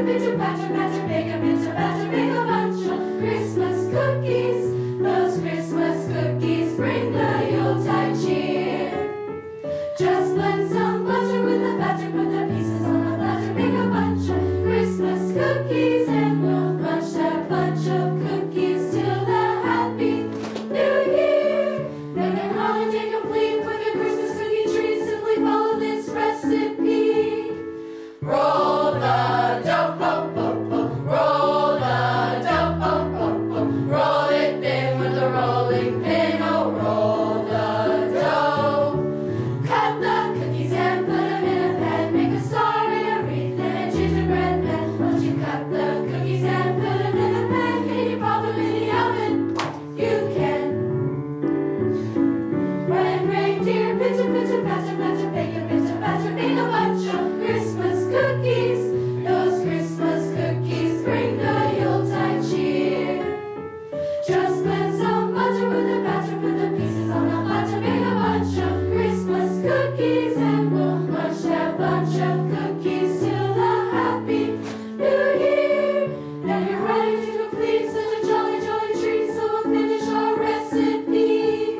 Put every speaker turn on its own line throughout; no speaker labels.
batter, batter, batter, bake a bitter batter, bake a bunch of Christmas cookies. Those Christmas cookies bring the Yuletide cheer. Just blend some butter with the batter, put the pieces on a platter, make a bunch of Christmas cookies, and we'll munch that bunch of cookies till the happy New Year. Make a holiday complete with a Christmas cookie treat. Simply follow this recipe. Roll the dough, ho, ho, ho. Roll the dough, ho, ho, ho. Roll it thin with a rolling pin. Oh, roll the dough. Cut the cookies and put them in a pan. Make a star and a wreath and a gingerbread man. Once you cut the cookies and put them in a pan, can you pop them in the oven? You can. When reindeer pitter, pitter, patter, patter, bacon, pitter, patter, make a bunch of Christmas cookies. Those Christmas cookies bring the Yuletide cheer. Just blend some butter with the batter, put the pieces on a platter, make a bunch of Christmas cookies, and we'll munch that bunch of cookies till the happy New Year. Now you're ready to complete such a jolly, jolly treat, so we'll finish our recipe.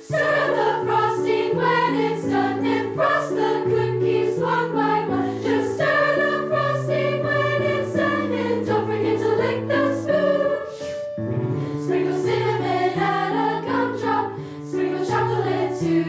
Stir the frosting when it's done, then frost the cookies one by one. Just stir the frosting when it's done, and don't forget to lick the spoon. Sprinkle cinnamon and a gumdrop, sprinkle chocolate too.